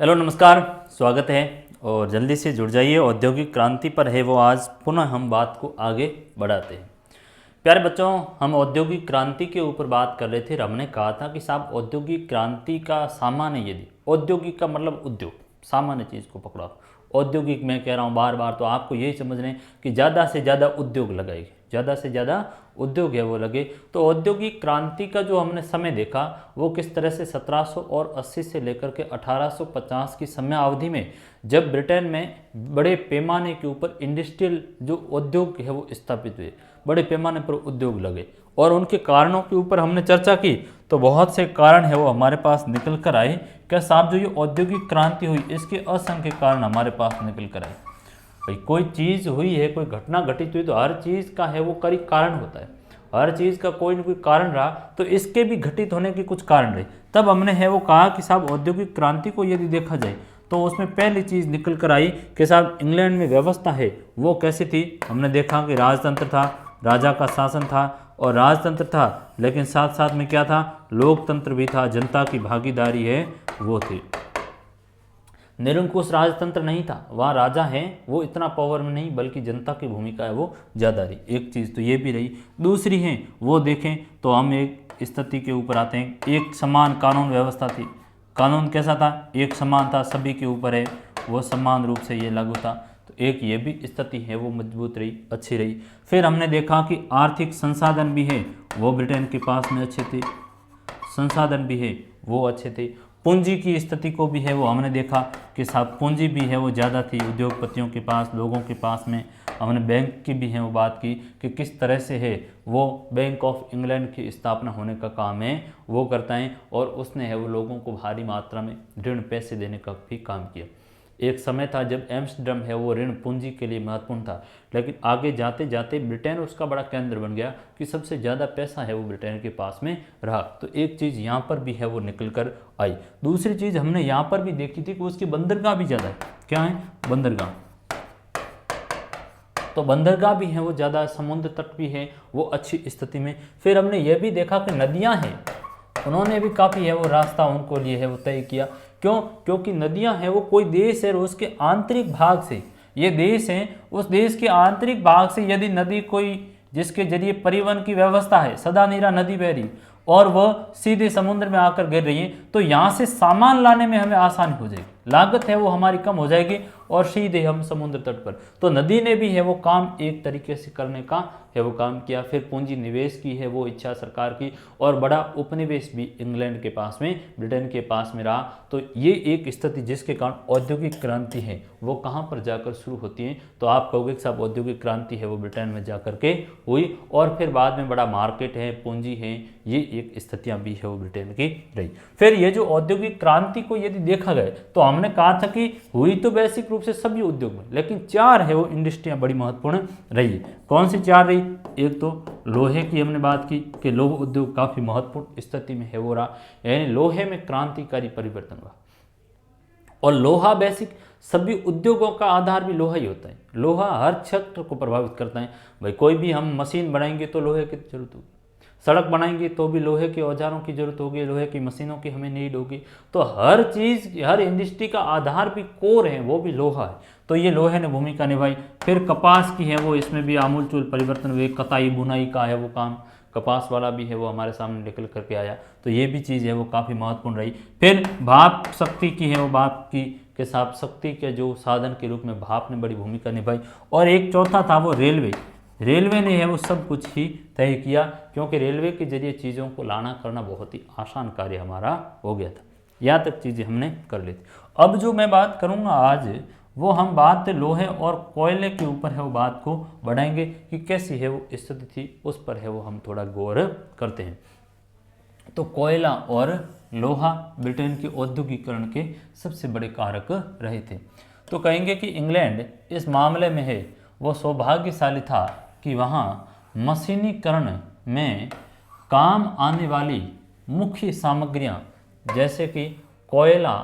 Hello नमस्कार, स्वागत है और जल्दी से जुड़ जाइए। औद्योगिक क्रांति पर है वो आज पुनः हम बात को आगे बढ़ाते हैं। प्यारे बच्चों, हम औद्योगिक क्रांति के ऊपर बात कर रहे थे और हमने कहा था कि साहब औद्योगिक क्रांति का सामान्य, यदि औद्योगिक का मतलब उद्योग, सामान्य चीज़ को पकड़ा, औद्योगिक मैं कह रहा हूँ बार बार, तो आपको यही समझ लें कि ज़्यादा से ज़्यादा उद्योग लगाएंगे, ज़्यादा से ज़्यादा उद्योग है वो लगे। तो औद्योगिक क्रांति का जो हमने समय देखा वो किस तरह से 1780 से लेकर के 1850 की समय अवधि में, जब ब्रिटेन में बड़े पैमाने के ऊपर इंडस्ट्रियल जो उद्योग है वो स्थापित हुए, बड़े पैमाने पर उद्योग लगे और उनके कारणों के ऊपर हमने चर्चा की। तो बहुत से कारण है वो हमारे पास निकल कर आए। क्या साहब जो ये औद्योगिक क्रांति हुई इसके असंख्य कारण हमारे पास निकल कर आए। भाई कोई चीज़ हुई है, कोई घटना घटित हुई तो हर चीज़ का है वो कई कारण होता है, हर चीज़ का कोई ना कोई कारण रहा तो इसके भी घटित होने के कुछ कारण रहे। तब हमने है वो कहा कि साहब औद्योगिक क्रांति को यदि देखा जाए तो उसमें पहली चीज़ निकल कर आई कि साहब इंग्लैंड में व्यवस्था है वो कैसी थी। हमने देखा कि राजतंत्र था, राजा का शासन था और राजतंत्र था, लेकिन साथ साथ में क्या था, लोकतंत्र भी था, जनता की भागीदारी है वो थी। निरंकुश राजतंत्र नहीं था, वहाँ राजा हैं वो इतना पावर में नहीं, बल्कि जनता की भूमिका है वो ज़्यादा रही। एक चीज़ तो ये भी रही। दूसरी है वो देखें तो हम एक स्थिति के ऊपर आते हैं, एक समान कानून व्यवस्था थी। कानून कैसा था, एक समान था, सभी के ऊपर है वो समान रूप से ये लागू था। तो एक ये भी स्थिति है वो मजबूत रही, अच्छी रही। फिर हमने देखा कि आर्थिक संसाधन भी है वो ब्रिटेन के पास में अच्छे थे, संसाधन भी है वो अच्छे थे। पूंजी की स्थिति को भी है वो हमने देखा कि साहब पूंजी भी है वो ज़्यादा थी उद्योगपतियों के पास, लोगों के पास में। हमने बैंक की भी है वो बात की कि किस तरह से है वो बैंक ऑफ इंग्लैंड की स्थापना होने का काम है वो करता है और उसने है वो लोगों को भारी मात्रा में ऋण पैसे देने का भी काम किया। एक समय था जब एम्स्टर्डम है वो ऋण पूंजी के लिए महत्वपूर्ण था, लेकिन आगे जाते जाते ब्रिटेन उसका बड़ा केंद्र बन गया कि सबसे ज़्यादा पैसा है वो ब्रिटेन के पास में रहा। तो एक चीज़ यहाँ पर भी है वो निकल कर आई। दूसरी चीज़ हमने यहाँ पर भी देखी थी कि उसकी बंदरगाह भी ज़्यादा है। क्या है, बंदरगाह। तो बंदरगाह भी है वो ज़्यादा, समुद्र तट भी है वो अच्छी स्थिति में। फिर हमने ये भी देखा कि नदियाँ हैं, उन्होंने भी काफ़ी है वो रास्ता उनको लिए है वो तय किया। क्यों, क्योंकि नदियां हैं वो कोई देश है और उसके आंतरिक भाग से, ये देश है उस देश के आंतरिक भाग से यदि नदी कोई जिसके जरिए परिवहन की व्यवस्था है, सदा नीरा नदी बह रही और वह सीधे समुद्र में आकर गिर रही है, तो यहाँ से सामान लाने में हमें आसानी हो जाएगी, लागत है वो हमारी कम हो जाएगी और सीधे हम समुद्र तट पर। तो नदी ने भी है वो काम एक तरीके से करने का है वो काम किया। फिर पूंजी निवेश की है वो इच्छा सरकार की और बड़ा उपनिवेश भी इंग्लैंड के पास में, ब्रिटेन के पास में रहा। तो ये एक स्थिति जिसके कारण औद्योगिक क्रांति है वो कहाँ पर जाकर शुरू होती है, तो आप कहोगे साहब औद्योगिक क्रांति है वो ब्रिटेन में जाकर के हुई और फिर बाद में बड़ा मार्केट है, पूंजी है, ये एक स्थितियाँ भी है वो ब्रिटेन की रही। फिर ये जो औद्योगिक क्रांति को यदि देखा गया तो हमने कहा था कि हुई तो बेसिक रूप से सभी उद्योग में, लेकिन चार है वो इंडस्ट्रियाँ बड़ी महत्वपूर्ण रही। कौन सी चार रही, एक तो लोहे की हमने बात की कि लोह उद्योग काफ़ी महत्वपूर्ण स्थिति में है वो रहा, यानी लोहे में क्रांतिकारी परिवर्तन हुआ। और लोहा बेसिक सभी उद्योगों का आधार भी लोहा ही होता है, लोहा हर क्षेत्र को प्रभावित करता है। भाई कोई भी हम मशीन बनाएंगे तो लोहे की जरूरत होगी, सड़क बनाएंगे तो भी लोहे के औजारों की जरूरत होगी, लोहे की मशीनों की हमें नीड होगी। तो हर चीज़, हर इंडस्ट्री का आधार भी, कोर है वो भी लोहा है, तो ये लोहे ने भूमिका निभाई। फिर कपास की है वो, इसमें भी आमूलचूल परिवर्तन हुए, कताई बुनाई का है वो काम, कपास वाला भी है वो हमारे सामने निकल करके आया, तो ये भी चीज़ है वो काफ़ी महत्वपूर्ण रही। फिर भाप शक्ति की है वो, भाप की के साथ शक्ति के जो साधन के रूप में भाप ने बड़ी भूमिका निभाई। और एक चौथा था वो रेलवे, रेलवे ने है वो सब कुछ ही तय किया, क्योंकि रेलवे के जरिए चीज़ों को लाना करना बहुत ही आसान कार्य हमारा हो गया था। यहाँ तक चीज़ें हमने कर ली थी। अब जो मैं बात करूँगा आज वो हम बात लोहे और कोयले के ऊपर है वो बात को बढ़ाएंगे कि कैसी है वो स्थिति थी, उस पर है वो हम थोड़ा गौर करते हैं। तो कोयला और लोहा ब्रिटेन के औद्योगिकरण के सबसे बड़े कारक रहे थे। तो कहेंगे कि इंग्लैंड इस मामले में है वो सौभाग्यशाली था कि वहाँ मशीनीकरण में काम आने वाली मुख्य सामग्रियाँ जैसे कि कोयला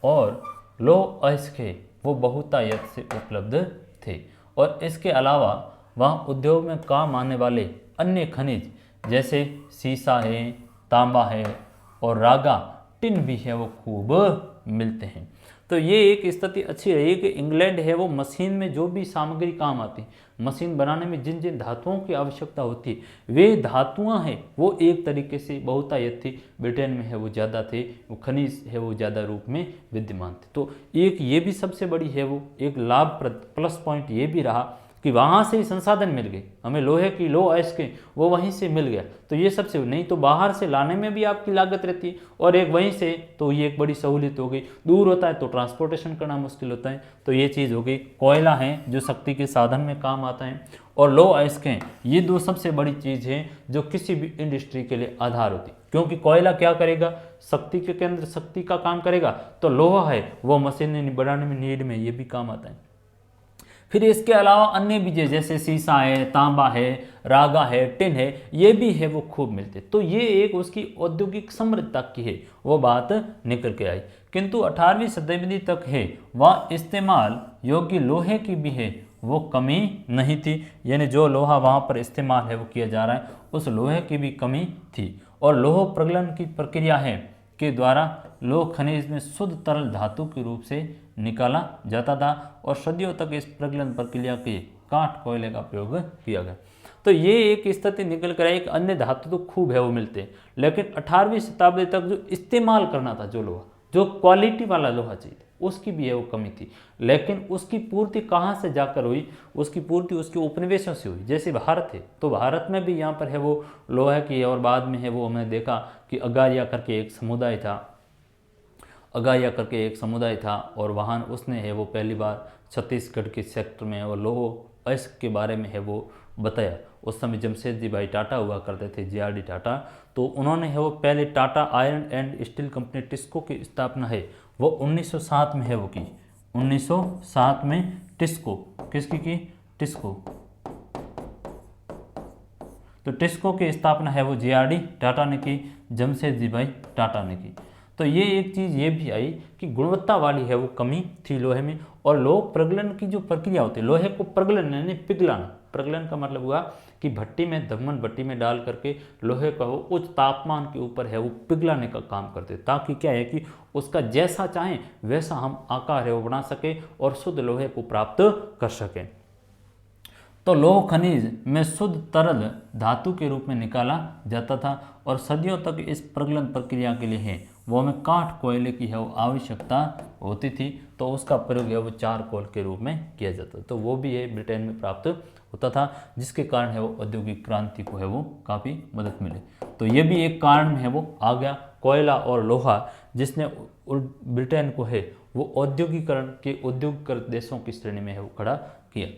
और लौह अयस्क वो बहुतायत से उपलब्ध थे, और इसके अलावा वहाँ उद्योग में काम आने वाले अन्य खनिज जैसे सीसा है, तांबा है और रागा टिन भी है वो खूब मिलते हैं। तो ये एक स्थिति अच्छी रही कि इंग्लैंड है वो मशीन में जो भी सामग्री काम आती है, मशीन बनाने में जिन जिन धातुओं की आवश्यकता होती है, वे धातुआं हैं वो एक तरीके से बहुतायत थी, ब्रिटेन में है वो ज़्यादा थे, वो खनिज है वो ज़्यादा रूप में विद्यमान थे। तो एक ये भी सबसे बड़ी है वो एक लाभप्रद प्लस पॉइंट ये भी रहा कि वहाँ से ही संसाधन मिल गए, हमें लोहे की लो अयस्क वो वहीं से मिल गया। तो ये सबसे, नहीं तो बाहर से लाने में भी आपकी लागत रहती है, और एक वहीं से, तो ये एक बड़ी सहूलियत हो गई। दूर होता है तो ट्रांसपोर्टेशन करना मुश्किल होता है, तो ये चीज़ हो गई। कोयला है जो शक्ति के साधन में काम आता है, और लो अयस्क हैं, ये दो सबसे बड़ी चीज़ हैं जो किसी भी इंडस्ट्री के लिए आधार होती है। क्योंकि कोयला क्या करेगा, शक्ति के केंद्र शक्ति का काम करेगा, तो लोहा है वो मशीनें बनाने में नीड में ये भी काम आता है। फिर इसके अलावा अन्य भी जैसे शीशा है, तांबा है, रागा है, टिन है, ये भी है वो खूब मिलते। तो ये एक उसकी औद्योगिक समृद्धता की है वो बात निकल के आई। किंतु 18वीं शताब्दी तक है वह इस्तेमाल योग्य लोहे की भी है वो कमी नहीं थी, यानी जो लोहा वहाँ पर इस्तेमाल है वो किया जा रहा है उस लोहे की भी कमी थी। और लोह प्रगलन की प्रक्रिया है के द्वारा लोह खनिज में शुद्ध तरल धातु के रूप से निकाला जाता था, और सदियों तक इस प्रगलन प्रक्रिया के काठ कोयले का प्रयोग किया गया। तो ये एक स्थिति निकल कर आई। एक अन्य धातु तो खूब है वो मिलते हैं, लेकिन 18वीं शताब्दी तक जो इस्तेमाल करना था, जो लोहा, जो क्वालिटी वाला लोहा चाहिए, उसकी भी है वो कमी थी। लेकिन उसकी पूर्ति कहाँ से जाकर हुई, उसकी पूर्ति उसके उपनिवेशों से हुई। जैसे भारत है तो भारत में भी यहाँ पर है वो लोहा की है, और बाद में है वो हमने देखा कि अगारिया करके एक समुदाय था, अगारिया करके एक समुदाय था, और वहाँ उसने है वो पहली बार छत्तीसगढ़ के सेक्टर में और लोह अयस्क के बारे में है वो बताया। उस समय जमशेदजी भाई टाटा हुआ करते थे, JRD टाटा, तो उन्होंने है वो पहले Tata iron and steel company TISCO की स्थापना है वो 1907 में है वो की, 1907 में टिस्को, किसकी की, टिस्को। तो टिस्को की स्थापना है वो JRD टाटा ने की, जमशेदजी भाई टाटा ने की। तो ये एक चीज़ ये भी आई कि गुणवत्ता वाली है वो कमी थी लोहे में। और लोह प्रगलन की जो प्रक्रिया होती है, लोहे को प्रगलन यानी पिघलाना, प्रगलन का मतलब हुआ कि भट्टी में, धमन भट्टी में डाल करके लोहे का वो उच्च तापमान के ऊपर है वो पिघलाने का काम करते, ताकि क्या है कि उसका जैसा चाहें वैसा हम आकार है वो बना सके और शुद्ध लोहे को प्राप्त कर सकें। तो लोह खनिज में शुद्ध तरल धातु के रूप में निकाला जाता था, और सदियों तक इस प्रगलन प्रक्रिया के लिए है वो हमें काठ कोयले की है वो आवश्यकता होती थी। तो उसका प्रयोग है वो चारकोल के रूप में किया जाता था, तो वो भी है ब्रिटेन में प्राप्त होता था, जिसके कारण है वो औद्योगिक क्रांति को है वो काफ़ी मदद मिली। तो ये भी एक कारण में है वो आ गया कोयला और लोहा, जिसने ब्रिटेन को है वो औद्योगिकरण के उद्योगकृत देशों की श्रेणी में है वो खड़ा किया।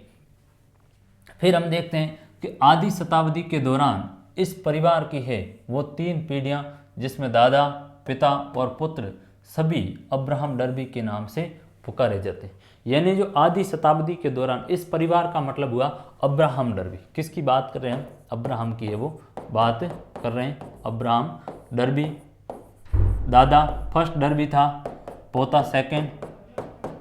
फिर हम देखते हैं कि आधी शताब्दी के दौरान इस परिवार की है वो 3 पीढ़ियां, जिसमें दादा, पिता और पुत्र सभी अब्राहम डर्बी के नाम से पुकारे जाते हैं। यानी जो आधी शताब्दी के दौरान इस परिवार का मतलब हुआ अब्राहम डर्बी। किसकी बात कर रहे हैं, अब्राहम की है वो बात कर रहे हैं। अब्राहम डर्बी, दादा फर्स्ट डर्बी था, पोता सेकंड,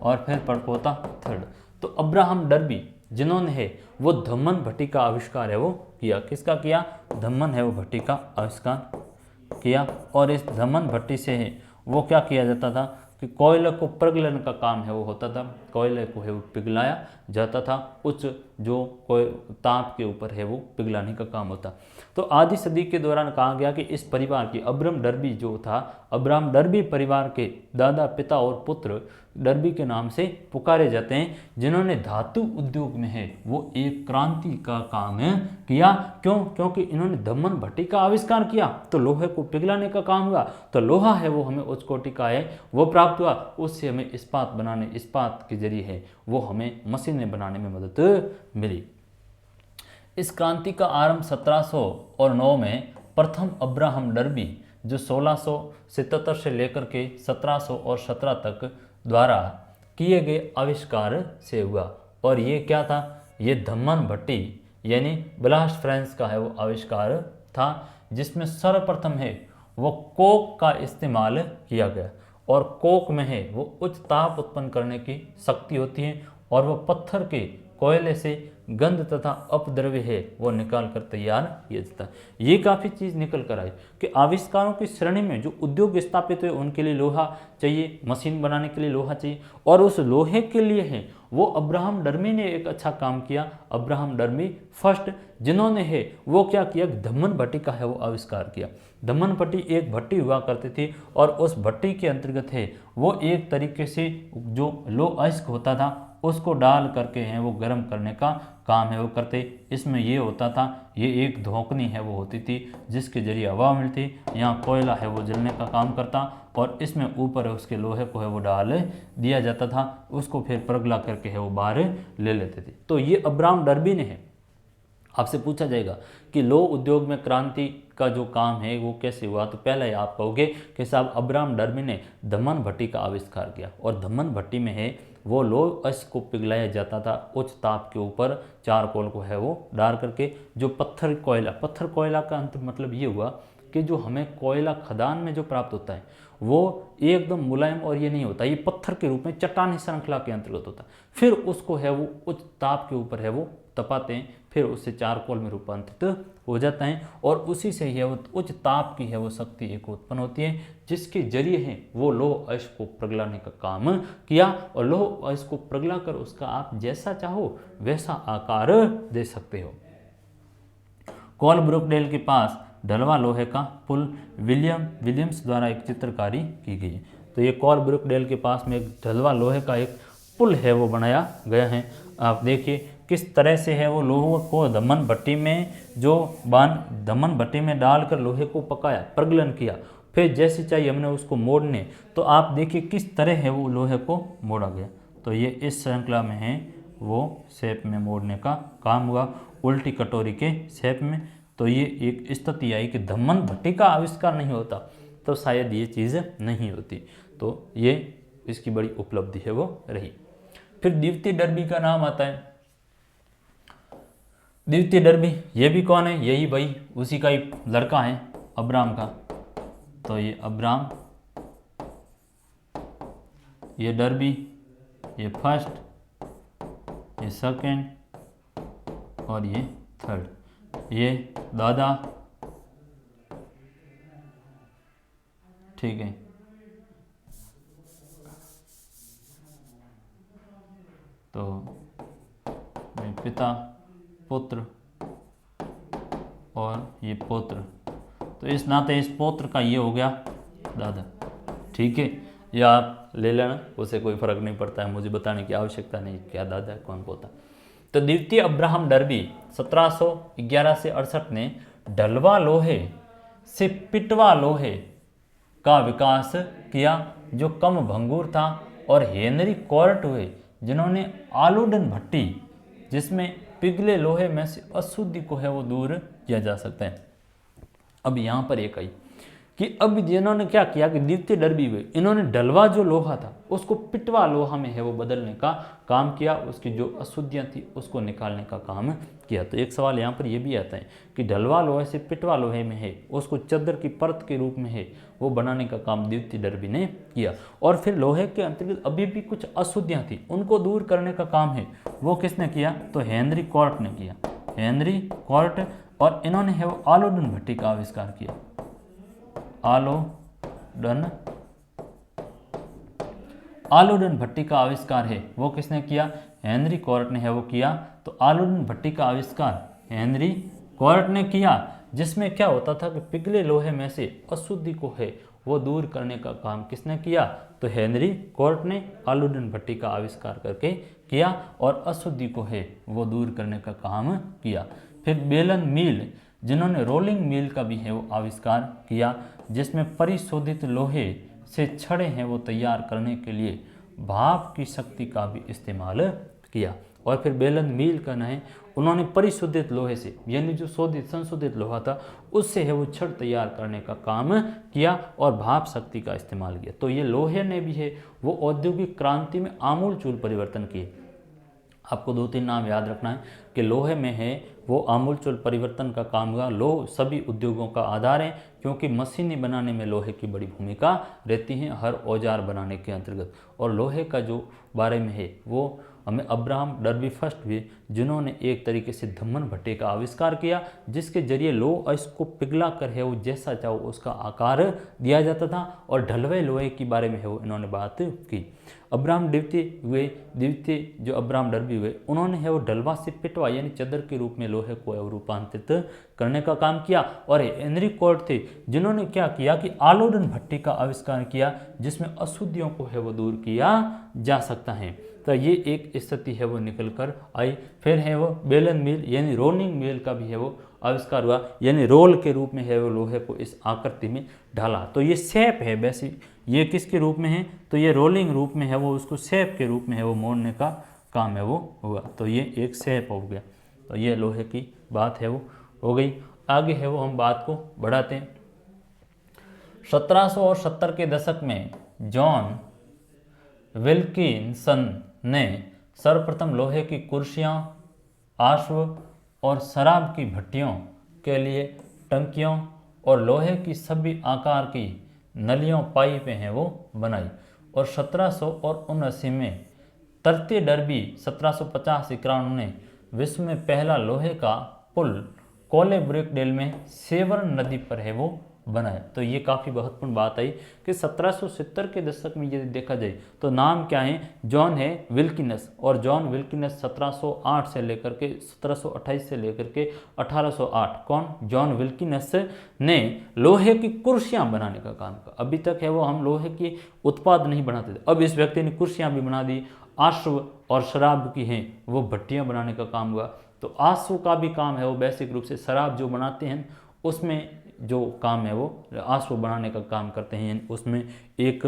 और फिर परपोता थर्ड। तो अब्राहम डर्बी जिन्होंने है वो धम्मन भट्टी का आविष्कार है वो किया। किसका किया, धम्मन है वो भट्टी का आविष्कार किया। और इस धम्मन भट्टी से है वो क्या किया जाता था कि कोयले को प्रगलन का काम है वो होता था, कोयले को है वो पिघलाया जाता था, उच्च जो कोई ताप के ऊपर है वो पिघलाने का काम होता। तो आधी सदी के दौरान कहा गया कि इस परिवार की अब्राहम डर्बी जो था, अब्राहम डर्बी परिवार के दादा, पिता और पुत्र डर्बी के नाम से पुकारे जाते हैं, जिन्होंने धातु उद्योग में है वो एक क्रांति का काम है किया। क्यों, क्योंकि इन्होंने धम्मन भट्टी का आविष्कार किया, तो लोहे को पिघलाने का काम हुआ, तो लोहा है वो हमें उच्च कोटि का है वो प्राप्त हुआ, उससे हमें इस्पात बनाने, इस्पात के जरिए है वो हमें मशीनें बनाने में मदद मिली। इस क्रांति का आरंभ 1709 में प्रथम अब्राहम डर्बी जो 1677 से लेकर के 1717 तक द्वारा किए गए आविष्कार से हुआ। और ये क्या था, ये धम्मन भट्टी यानी ब्लास्ट फ्रेंच का है वो आविष्कार था, जिसमें सर्वप्रथम है वो कोक का इस्तेमाल किया गया। और कोक में है वो उच्च ताप उत्पन्न करने की शक्ति होती है, और वह पत्थर के कोयले से गंध तथा अपद्रव्य है वो निकाल कर तैयार किया जाता है। ये काफ़ी चीज़ निकल कर आई कि आविष्कारों की श्रेणी में जो उद्योग स्थापित हुए उनके लिए लोहा चाहिए, मशीन बनाने के लिए लोहा चाहिए, और उस लोहे के लिए है वो अब्राहम डर्मी ने एक अच्छा काम किया। अब्राहम डर्मी फर्स्ट जिन्होंने है वो क्या किया, धम्मन भट्टी का है वो आविष्कार किया। धम्मन भट्टी एक भट्टी हुआ करती थी और उस भट्टी के अंतर्गत है वो एक तरीके से जो लो अयस्क होता था उसको डाल करके हैं वो गर्म करने का काम है वो करते। इसमें ये होता था, ये एक धोकनी है वो होती थी जिसके जरिए हवा मिलती, यहाँ कोयला है वो जलने का काम करता और इसमें ऊपर उसके लोहे को है वो डाल दिया जाता था, उसको फिर परगला करके है वो बाहर ले लेते थे। तो ये अब्राहम डर्बी ने है। आपसे पूछा जाएगा कि लौह उद्योग में क्रांति का जो काम है वो कैसे हुआ, तो पहले आप कहोगे कि साहब अब्राहम डर्बी ने धम्मन भट्टी का आविष्कार किया और धम्मन भट्टी में है वो लोह अयस्क को पिघलाया जाता था उच्च ताप के ऊपर चारकोल को है वो डाल करके। जो पत्थर कोयला का अंत मतलब ये हुआ कि जो हमें कोयला खदान में जो प्राप्त होता है वो एकदम मुलायम और ये नहीं होता, ये पत्थर के रूप में चट्टानी श्रृंखला के अंतर्गत होता है। फिर उसको है वो उच्च ताप के ऊपर है वो तपाते हैं, फिर उससे चारकोल में रूपांतरित हो जाता है और उसी से ही है वो उच्च ताप की है वो शक्ति एक उत्पन्न होती है जिसके जरिए है वो लौह अयस्क को पिघलाने का काम किया और लौह अयस्क को पिघला कर उसका आप जैसा चाहो वैसा आकार दे सकते हो। कोलब्रुकडेल के पास ढलवा लोहे का पुल विलियम्स द्वारा एक चित्रकारी की गई है। तो ये कोलब्रुकडेल के पास में एक ढलवा लोहे का एक पुल है वो बनाया गया है। आप देखिए किस तरह से है वो लोहे को धम्मन भट्टी में डालकर लोहे को पकाया, प्रगलन किया, फिर जैसे चाहिए हमने उसको मोड़ने, तो आप देखिए किस तरह है वो लोहे को मोड़ा गया। तो ये इस श्रृंखला में है वो शेप में मोड़ने का काम हुआ, उल्टी कटोरी के शेप में। तो ये एक स्थिति आई कि धम्मन भट्टी का आविष्कार नहीं होता तो शायद ये चीज़ नहीं होती। तो ये इसकी बड़ी उपलब्धि है वो रही। फिर द्वितीय डर्बी का नाम आता है। द्वितीय डर्बी ये भी कौन है, यही भाई उसी का ही लड़का है अब्राहम का। तो ये अब्राहम, ये डर्बी, ये फर्स्ट, ये सेकंड और ये थर्ड, ये दादा, ठीक है। तो ये पिता, पुत्र और ये पौत्र, तो इस नाते इस पौत्र का ये हो गया दादा, ठीक है। या आप ले लेना, उसे कोई फर्क नहीं पड़ता है, मुझे बताने की आवश्यकता नहीं क्या दादा है कौन पोता। तो द्वितीय अब्राहम डर्बी 1711 से 68 ने ढलवा लोहे से पिटवा लोहे का विकास किया जो कम भंगुर था, और हेनरी कोर्ट हुए जिन्होंने आलूडन भट्टी जिसमें पिघले लोहे में से अशुद्धि को है वो दूर किया जा सकता है। अब यहाँ पर एक आई कि अब जिन्होंने क्या किया कि द्वितीय डर्बी हुए, इन्होंने ढलवा जो लोहा था उसको पिटवा लोहा में है वो बदलने का काम किया, उसकी जो अशुद्धियाँ थी उसको निकालने का काम किया। तो एक सवाल यहाँ पर ये भी आता है कि ढलवा लोहे से पिटवा लोहे में है उसको चद्दर की परत के रूप में है वो बनाने का काम द्वितीय डर्बी ने किया। और फिर लोहे के अंतर्गत अभी भी कुछ अशुद्धियाँ थी उनको दूर करने का काम है वो किसने किया, तो हेनरी कोर्ट ने किया, हेनरी कोर्ट। और इन्होंने है वो आलूडन भट्टी का आविष्कार किया, आलूडन भट्टी का आविष्कार है वो किसने किया, हेनरी कोर्ट ने है वो किया। तो आलूडन भट्टी का आविष्कार हेनरी कोर्ट ने किया, जिसमें क्या होता था कि पिघले लोहे में से अशुद्धि को है वो दूर करने का काम किसने किया, तो हेनरी कोर्ट ने आलूडन भट्टी का आविष्कार करके किया और अशुद्धि को है वो दूर करने का काम किया। फिर बेलन मील जिन्होंने रोलिंग मिल का भी है वो आविष्कार किया, जिसमें परिशोधित लोहे से छड़े हैं वो तैयार करने के लिए भाप की शक्ति का भी इस्तेमाल किया। और फिर बेलन मील का है उन्होंने परिशोधित लोहे से यानी जो संशोधित लोहा था उससे है वो छड़ तैयार करने का काम किया और भाप शक्ति का इस्तेमाल किया। तो ये लोहे ने भी है वो औद्योगिक क्रांति में आमूल चूल परिवर्तन किए। आपको 2-3 नाम याद रखना है कि लोहे में है वो आमूलचूल परिवर्तन का काम हुआ। लोह सभी उद्योगों का आधार है, क्योंकि मशीनें बनाने में लोहे की बड़ी भूमिका रहती है हर औजार बनाने के अंतर्गत। और लोहे का जो बारे में है वो हमें अब्राहम डर्बी फर्स्ट भी, जिन्होंने एक तरीके से धम्मन भट्टे का आविष्कार किया, जिसके जरिए लोह इसको पिघला कर है वो जैसा चाहो उसका आकार दिया जाता था। और ढलवे लोहे के बारे में है वो इन्होंने बात की। अब्राहम द्वितीय जो अब्राहम डर्बी हुए, उन्होंने है वो ढलवा से पिटवा यानी चदर के रूप में लोहे को रूपांतरित करने का काम किया। और हेनरी कोर्ट थे, जिन्होंने क्या किया कि आलोड़न भट्टी का आविष्कार किया, जिसमें अशुद्धियों को है वो दूर किया जा सकता है। तो ये एक स्थिति है वो निकल कर आई। फिर है वो बेलन मिल यानी रोलिंग मिल का भी है वो आविष्कार हुआ, यानी रोल के रूप में है वो लोहे को इस आकृति में ढाला। तो ये शेप है बेसिक, ये किसके रूप में है, तो ये रोलिंग रूप में है वो उसको शेप के रूप में है वो मोड़ने का काम है वो हुआ। तो ये एक शेप हो गया। तो ये लोहे की बात है वो हो गई। आगे है वो हम बात को बढ़ाते हैं। 1770 के दशक में जॉन विल्किंसन ने सर्वप्रथम लोहे की कुर्सियां, आश्व और शराब की भट्टियों के लिए टंकियों और लोहे की सभी आकार की नलियों पाइपें हैं वो बनाई। और 1779 में तरते डर्बी 1750-51 ने विश्व में पहला लोहे का पुल कोलेब्रुकडेल में सेवर्न नदी पर है वो बनाया। तो ये काफ़ी महत्वपूर्ण बात आई कि 1770 के दशक में यदि देखा जाए तो नाम क्या है, जॉन है विल्किनस। और जॉन विल्किनस 1708 से लेकर के 1728 से लेकर के 1808, कौन, जॉन विल्किनस ने लोहे की कुर्सियां बनाने का काम किया। अभी तक है वो हम लोहे की उत्पाद नहीं बनाते थे, अब इस व्यक्ति ने कुर्सियां भी बना दी। आश्व और शराब की हैं वो भट्टियां बनाने का काम हुआ। तो आश्व का भी काम है वो बेसिक रूप से शराब जो बनाते हैं उसमें जो काम है वो आश्व बनाने का काम करते हैं। उसमें एक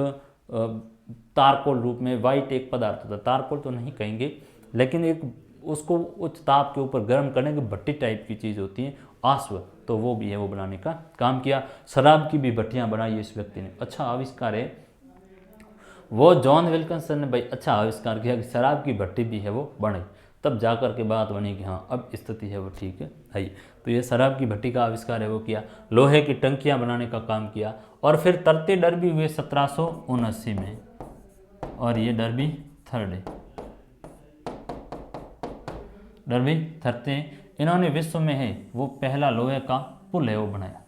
तारकोल रूप में वाइट एक पदार्थ होता है, तारकोल तो नहीं कहेंगे लेकिन एक उसको उच्च ताप के ऊपर गर्म करने की भट्टी टाइप की चीज़ होती है आश्व, तो वो भी है वो बनाने का काम किया। शराब की भी भट्टियाँ बनाई इस व्यक्ति ने, अच्छा आविष्कार है वो जॉन विल्किंसन ने भाई अच्छा आविष्कार किया कि शराब की भट्टी भी है वो बनाई। तब जाकर के बात बनी कि हाँ अब स्थिति है वो ठीक है। तो ये शराब की भट्टी का आविष्कार है वो किया, लोहे की टंकियां बनाने का काम किया। और फिर तरते डर्बी हुए 1779 में, और ये डर्बी थर्ड है, डर्बी थर्ते, इन्होंने विश्व में है वो पहला लोहे का पुल है वो बनाया।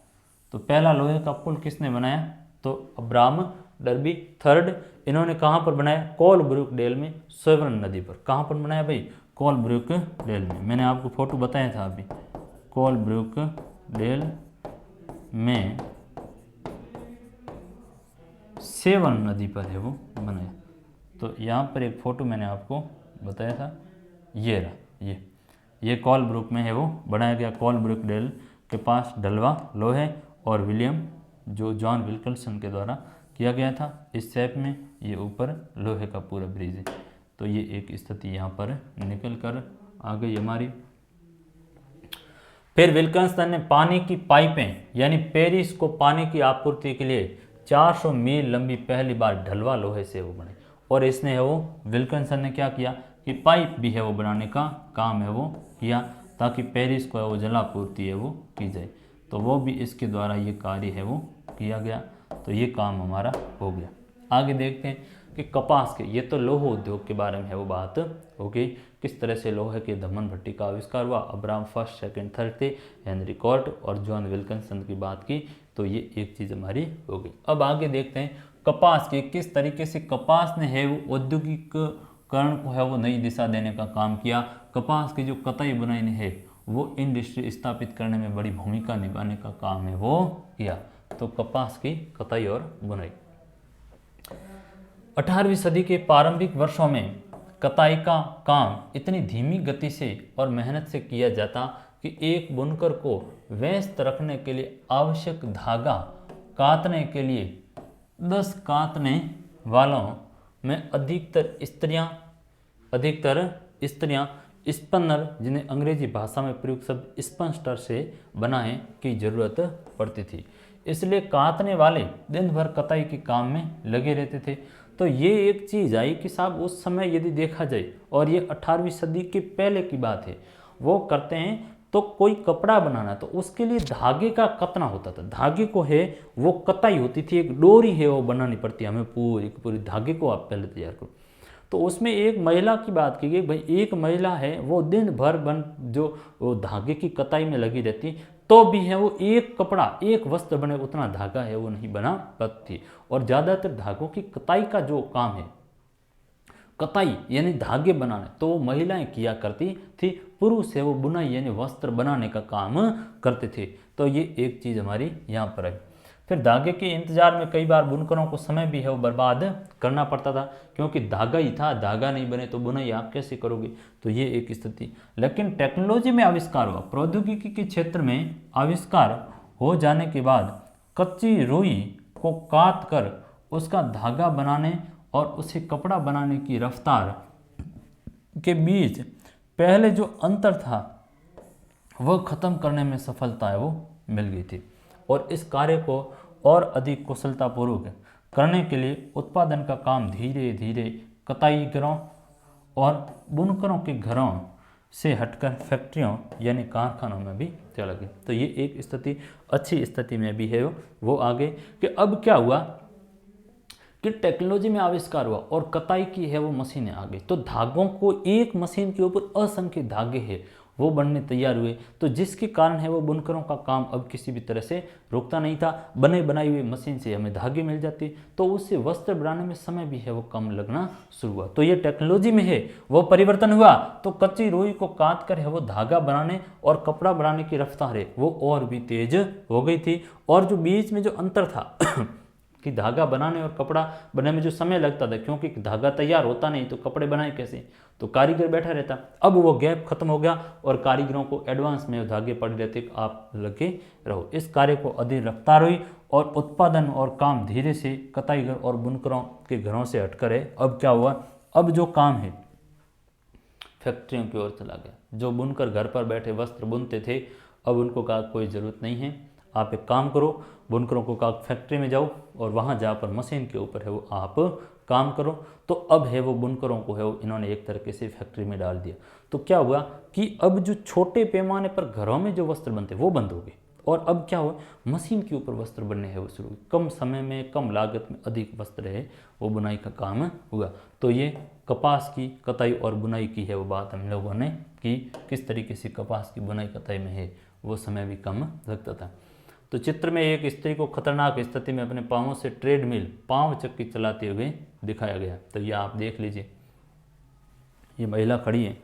तो पहला लोहे का पुल किसने बनाया, तो अब्राहम डर्बी थर्ड। इन्होंने कहाँ पर बनाया, कोलब्रुकडेल में सेवर्न नदी पर। कहाँ पर बनाया भाई, कोलब्रुकडेल में। मैंने आपको फोटो बताया था अभी, कोलब्रुकडेल में सेवर्न नदी पर है वो बनाया। तो यहाँ पर एक फ़ोटो मैंने आपको बताया था, ये रहा, ये कोलब्रुक में है वो बनाया गया। कोलब्रुकडेल के पास ढलवा लोहे और विलियम जो जॉन विल्किंसन के द्वारा किया गया था इस शेप में, ये ऊपर लोहे का पूरा ब्रिज है। तो ये एक स्थिति यहाँ पर निकल कर आ गई हमारी। फिर विल्किंसन ने पानी की पाइपें यानी पेरिस को पानी की आपूर्ति के लिए 400 मील लंबी पहली बार ढलवा लोहे से वो बने। और इसने है वो विल्किंसन ने क्या किया कि पाइप भी है वो बनाने का काम है वो किया, ताकि पेरिस को है वो जलापूर्ति है वो की जाए। तो वो भी इसके द्वारा ये कार्य है वो किया गया। तो ये काम हमारा हो गया। आगे देखते हैं कि कपास के, ये तो लोह उद्योग के बारे में है वो बात हो गई, किस तरह से लोहे के धमन भट्टी का आविष्कार हुआ। अब्राहम फर्स्ट सेकंड थर्ड थे, हेनरी कोर्ट और जॉन विल्किंसन की बात की। तो ये एक चीज़ हमारी हो गई। अब आगे देखते हैं कपास के, किस तरीके से कपास ने है वो औद्योगिकरण को है वो नई दिशा देने का काम किया। कपास की जो कताई बुनाई ने है वो इंडस्ट्री स्थापित करने में बड़ी भूमिका निभाने का काम है वो किया। तो कपास की कताई और बुनाई 18वीं सदी के प्रारंभिक वर्षों में कताई का काम इतनी धीमी गति से और मेहनत से किया जाता कि एक बुनकर को व्यस्त रखने के लिए आवश्यक धागा काटने के लिए 10 काटने वालों में अधिकतर स्त्रियां स्पन्नर, जिन्हें अंग्रेजी भाषा में प्रयुक्त शब्द स्पंस्टर से बनाने की जरूरत पड़ती थी। इसलिए काटने वाले दिन भर कताई के काम में लगे रहते थे। तो ये एक चीज़ आई कि साहब उस समय यदि देखा जाए, और ये 18वीं सदी के पहले की बात है, वो करते हैं तो कोई कपड़ा बनाना तो उसके लिए धागे का कतना होता था, धागे को है वो कताई होती थी, एक डोरी है वो बनानी पड़ती है हमें, पूरी पूरी धागे को आप पहले तैयार करो। तो उसमें एक महिला की बात की गई, भाई एक महिला है वो दिन भर जो वो धागे की कताई में लगी रहती तो भी है वो एक कपड़ा एक वस्त्र बने उतना धागा है वो नहीं बना पाती। और ज़्यादातर धागों की कताई का जो काम है, कताई यानी धागे बनाने, तो वो महिलाएं किया करती थी, पुरुष है वो बुनाई यानी वस्त्र बनाने का काम करते थे। तो ये एक चीज़ हमारी यहाँ पर है। फिर धागे के इंतजार में कई बार बुनकरों को समय भी है वो बर्बाद करना पड़ता था, क्योंकि धागा ही था, धागा नहीं बने तो बुनाई आप कैसे करोगे। तो ये एक स्थिति। लेकिन टेक्नोलॉजी में आविष्कार हुआ, प्रौद्योगिकी के क्षेत्र में आविष्कार हो जाने के बाद कच्ची रुई को काट कर उसका धागा बनाने और उसे कपड़ा बनाने की रफ्तार के बीच पहले जो अंतर था वह खत्म करने में सफलता है वो मिल गई थी। और इस कार्य को और अधिक कुशलतापूर्वक करने के लिए उत्पादन का काम धीरे धीरे कताईगरों और बुनकरों के घरों से हटकर फैक्ट्रियों यानी कारखानों में भी चला गया। तो ये एक स्थिति अच्छी स्थिति में भी है वो आगे कि अब क्या हुआ कि टेक्नोलॉजी में आविष्कार हुआ और कताई की है वो मशीनें आ गई, तो धागों को एक मशीन के ऊपर असंख्य धागे हैं वो बनने तैयार हुए। तो जिसके कारण है वो बुनकरों का काम अब किसी भी तरह से रुकता नहीं था, बने बनाई हुई मशीन से हमें धागे मिल जाते, तो उससे वस्त्र बनाने में समय भी है वो कम लगना शुरू हुआ। तो ये टेक्नोलॉजी में है वो परिवर्तन हुआ। तो कच्ची रुई को काट कर है वो धागा बनाने और कपड़ा बनाने की रफ्तार है वो और भी तेज हो गई थी। और जो बीच में जो अंतर था कि धागा बनाने और कपड़ा बनाने में जो समय लगता था, क्योंकि धागा तैयार होता नहीं तो कपड़े बनाए कैसे, तो कारीगर बैठा रहता। अब वो गैप खत्म हो गया और कारीगरों को एडवांस में धागे पड़े रहते, आप लगे रहो। इस कार्य को अधिक रफ्तार हुई और उत्पादन और काम धीरे से कताईगर और बुनकरों के घरों से हटकर है। अब क्या हुआ, अब जो काम है फैक्ट्रियों की ओर चला गया। जो बुनकर घर पर बैठे वस्त्र बुनते थे अब उनको कहा कोई ज़रूरत नहीं है, आप एक काम करो, बुनकरों को कहा फैक्ट्री में जाओ और वहाँ जा पर मशीन के ऊपर है वो आप काम करो। तो अब है वो बुनकरों को है वो इन्होंने एक तरीके से फैक्ट्री में डाल दिया। तो क्या हुआ कि अब जो छोटे पैमाने पर घरों में जो वस्त्र बनते वो बंद हो गए और अब क्या हुआ मशीन के ऊपर वस्त्र बनने है वो शुरू, कम समय में कम लागत में अधिक वस्त्र है वो बुनाई का काम हुआ। तो ये कपास की कताई और बुनाई की है वो बात हम लोगों ने की, किस तरीके से कपास की बुनाई कताई में है वो समय भी कम लगता था। तो चित्र में एक स्त्री को खतरनाक स्थिति में अपने पाँवों से ट्रेडमिल पाँव चक्की चलाते हुए दिखाया गया। तो ये आप देख लीजिए, ये महिला खड़ी है,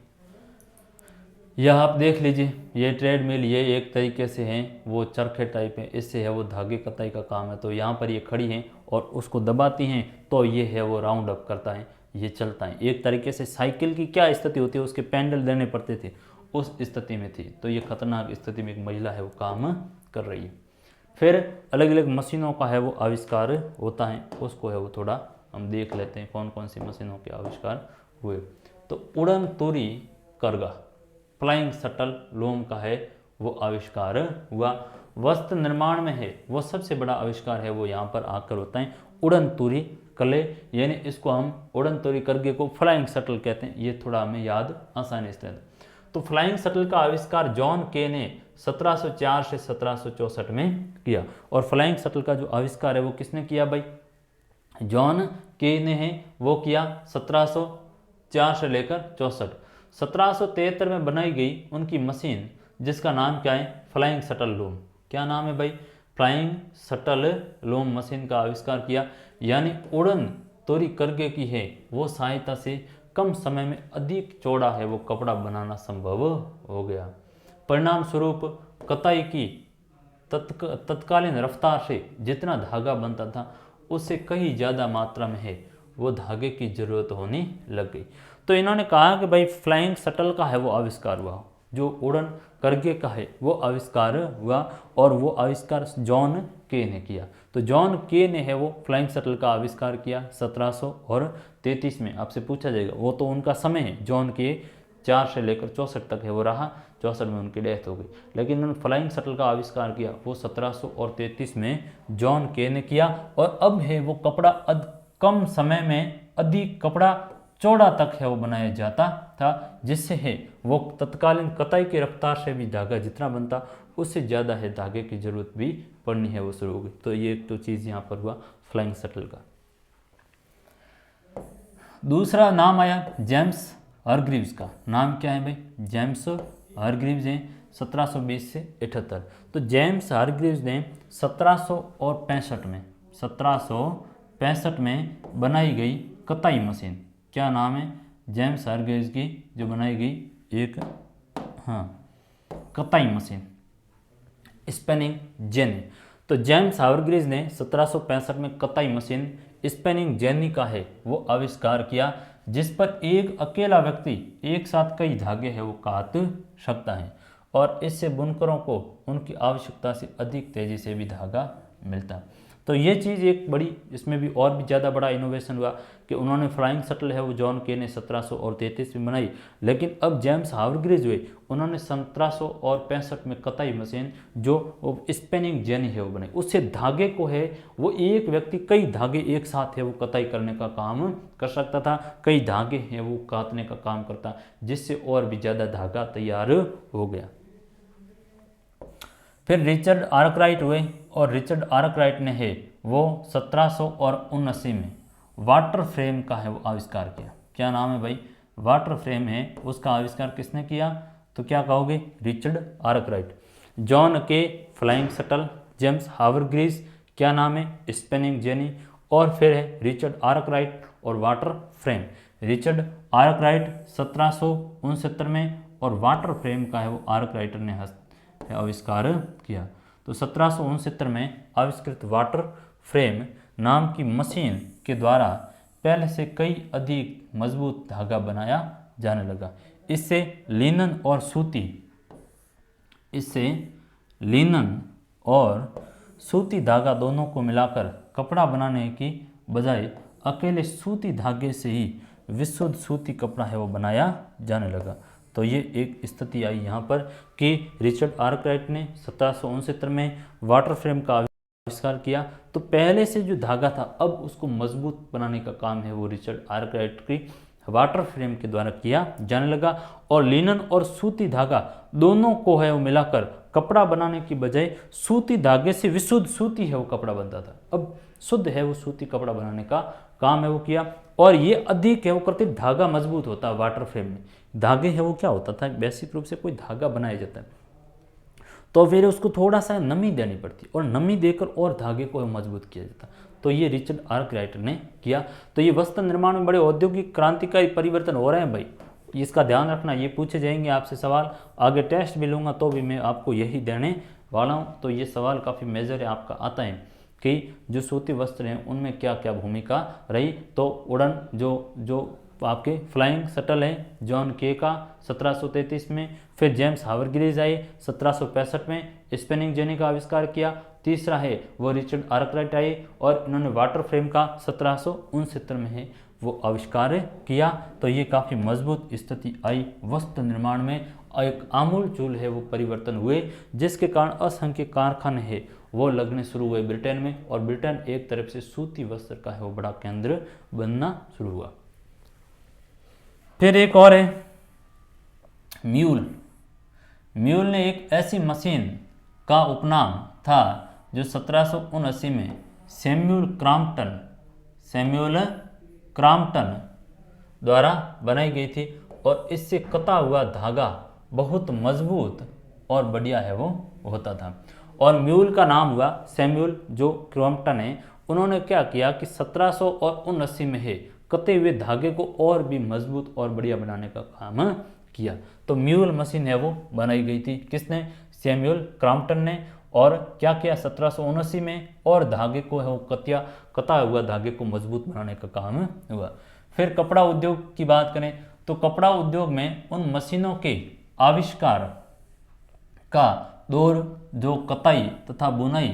यह आप देख लीजिए, ये ट्रेडमिल ये एक तरीके से है वो चरखे टाइप है, इससे है वो धागे कताई का काम है। तो यहाँ पर ये खड़ी हैं और उसको दबाती हैं तो ये है वो राउंड अप करता है, ये चलता है। एक तरीके से साइकिल की क्या स्थिति होती है उसके पैडल देने पड़ते थे उस स्थिति में थी। तो ये खतरनाक स्थिति में एक महिला है वो काम कर रही है। फिर अलग अलग मशीनों का है वो आविष्कार होता है, उसको है वो थोड़ा हम देख लेते हैं कौन कौन सी मशीनों के आविष्कार हुए। तो उड़न तोरी करगा फ्लाइंग शटल लोम का है वो आविष्कार हुआ। वस्त्र निर्माण में है वो सबसे बड़ा आविष्कार है वो यहाँ पर आकर होता है उड़न तोरी कले, यानी इसको हम उड़न तोरी करगे को फ्लाइंग शटल कहते हैं, ये थोड़ा हमें याद आसानी से रहता। तो फ्लाइंग शटल का आविष्कार जॉन के ने 1704 से 1764 में किया। और फ्लाइंग शटल का जो आविष्कार है वो किसने किया भाई, जॉन के ने है वो किया 1704 से लेकर 64। 1773 में बनाई गई उनकी मशीन जिसका नाम क्या है फ्लाइंग शटल लूम। क्या नाम है भाई, फ्लाइंग शटल लूम मशीन का आविष्कार किया, यानी उड़न तोरी करगे की है वो सहायता से कम समय में अधिक चौड़ा है वो कपड़ा बनाना संभव हो गया। परिणाम स्वरूप कताई की तत्कालीन रफ्तार से जितना धागा बनता था उससे कहीं ज़्यादा मात्रा में है वो धागे की ज़रूरत होने लग गई। तो इन्होंने कहा कि भाई फ्लाइंग शटल का है वो आविष्कार हुआ, जो उड़न करगे का है वो आविष्कार हुआ और वो आविष्कार जॉन के ने किया। तो जॉन के ने है वो फ्लाइंग शटल का आविष्कार किया 1733 में। आपसे पूछा जाएगा वो तो उनका समय है, जॉन के 4 से लेकर 64 तक है वो रहा, 64 में उनकी डेथ हो गई। लेकिन उन्होंने फ्लाइंग शटल का आविष्कार किया वो 1733 में जॉन के ने किया। और अब है वो कपड़ा कम समय में अधिक कपड़ा चौड़ा तक है वो बनाया जाता था, जिससे है वो तत्कालीन कताई की रफ्तार से भी धागा जितना बनता उससे ज़्यादा है धागे की जरूरत भी पड़नी है वो शुरू हो गई। तो ये एक तो चीज़ यहाँ पर हुआ फ्लाइंग शटल का। दूसरा नाम आया जेम्स हरग्रीव्स का। नाम क्या है भाई? जेम्स हरग्रीव्स हैं 1720 से 78। तो जेम्स हरग्रीव्स ने 1765 में बनाई गई कताई मशीन, क्या नाम है? जेम्स हरग्रीव्स की जो बनाई गई एक कताई मशीन स्पेनिंग जेनी। तो जेम्स हरग्रीव्स ने 1765 में कताई मशीन स्पेनिंग जेनी का है वो आविष्कार किया, जिस पर एक अकेला व्यक्ति एक साथ कई धागे है वो काट सकता है और इससे बुनकरों को उनकी आवश्यकता से अधिक तेजी से भी धागा मिलता है। तो ये चीज़ एक बड़ी, इसमें भी और भी ज़्यादा बड़ा इनोवेशन हुआ कि उन्होंने फ्लाइंग शटल है वो जॉन के ने 1733 में बनाई, लेकिन अब जेम्स हरग्रीव्स हुए उन्होंने 1765 में कताई मशीन जो स्पेनिंग जेनी है वो बनाई। उससे धागे को है वो एक व्यक्ति कई धागे एक साथ है वो कताई करने का काम कर सकता था, कई धागे हैं वो काटने का काम करता, जिससे और भी ज़्यादा धागा तैयार हो गया। फिर रिचर्ड आर्कराइट हुए और रिचर्ड आर्कराइट ने है वो 1779 में वाटर फ्रेम का है वो आविष्कार किया। क्या नाम है भाई? वाटर फ्रेम है, उसका आविष्कार किसने किया? तो क्या कहोगे? Richard Arkwright. जॉन के फ्लाइंग शटल, जेम्स हरग्रीव्स क्या नाम है? स्पेनिंग जेनी, और फिर है रिचर्ड आर्कराइट और वाटर फ्रेम। रिचर्ड आर्कराइट 1769 में और वाटर फ्रेम का है वो आर्कराइटर ने आविष्कार किया। तो 1769 में आविष्कृत वाटर फ्रेम नाम की मशीन के द्वारा पहले से कई अधिक मजबूत धागा बनाया जाने लगा। इससे लिनन और सूती धागा दोनों को मिलाकर कपड़ा बनाने की बजाय अकेले सूती धागे से ही विशुद्ध सूती कपड़ा है वो बनाया जाने लगा। तो ये एक स्थिति आई यहाँ पर कि रिचर्ड आर्कराइट ने 1769 में वाटर फ्रेम का आविष्कार किया, तो पहले से जो धागा था अब उसको मजबूत बनाने का काम है वो रिचर्ड आर्कराइट की वाटर फ्रेम के द्वारा किया जाने लगा, और लिनन और सूती धागा दोनों को है वो मिलाकर कपड़ा बनाने की बजाय सूती धागे से विशुद्ध सूती है वो कपड़ा बनता था। अब शुद्ध है वो सूती कपड़ा बनाने का काम है वो किया, और ये अधिक है वो करते धागा मजबूत होता है। वाटर फ्रेम में धागे है वो क्या होता था, बेसिक रूप से कोई धागा बनाया जाता है तो फिर उसको थोड़ा सा नमी देनी पड़ती और नमी देकर और धागे को मजबूत किया जाता। तो ये रिचर्ड आर्कराइट ने किया। तो ये वस्त्र निर्माण में बड़े औद्योगिक क्रांतिकारी परिवर्तन हो रहे हैं भाई, इसका ध्यान रखना। ये पूछे जाएंगे आपसे सवाल, आगे टेस्ट भी लूँगा तो भी मैं आपको यही देने वाला हूँ। तो ये सवाल काफ़ी मेजर है आपका आता है कि जो सूती वस्त्र हैं उनमें क्या क्या भूमिका रही। तो उड़न जो आपके फ्लाइंग शटल है जॉन के का 1733 में, फिर जेम्स हरग्रीव्स आए 1765 में, स्पेनिंग जेनी का आविष्कार किया। तीसरा है वो रिचर्ड आर्कराइट आए और इन्होंने वाटर फ्रेम का 1769 में है वो आविष्कार किया। तो ये काफ़ी मजबूत स्थिति आई वस्त्र निर्माण में, एक आमूल-चूल है वो परिवर्तन हुए, जिसके कारण असंख्य कारखाने है वो लगने शुरू हुए ब्रिटेन में, और ब्रिटेन एक तरफ से सूती वस्त्र का है वो बड़ा केंद्र बनना शुरू हुआ। फिर एक और है म्यूल। म्यूल ने एक ऐसी मशीन का उपनाम था जो 1779 में सैमुअल क्रॉम्पटन द्वारा बनाई गई थी, और इससे कता हुआ धागा बहुत मजबूत और बढ़िया है वो होता था। और म्यूल का नाम हुआ सैमुअल जो क्रॉम्पटन है, उन्होंने क्या किया कि 1779 में है कते हुए धागे को और भी मजबूत और बढ़िया बनाने का काम किया। तो म्यूल मशीन है वो बनाई गई थी, किसने? सैमुअल क्रॉम्पटन ने। और क्या किया 1779 में, और धागे को है वो कता हुआ धागे को मजबूत बनाने का काम हुआ। फिर कपड़ा उद्योग की बात करें तो कपड़ा उद्योग में उन मशीनों के आविष्कार का दौर जो कताई तथा बुनाई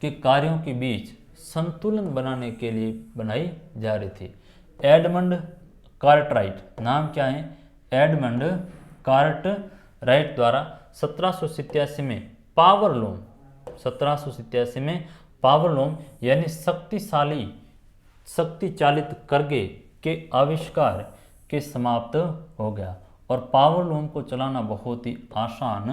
के कार्यों के बीच संतुलन बनाने के लिए बनाई जा रही थी। एडमंड कार्टराइट, नाम क्या है? एडमंड कार्टराइट द्वारा 1787 में पावरलूम, 1787 में पावरलूम यानी शक्ति चालित करगे के आविष्कार के समाप्त हो गया और पावर लूम को चलाना बहुत ही आसान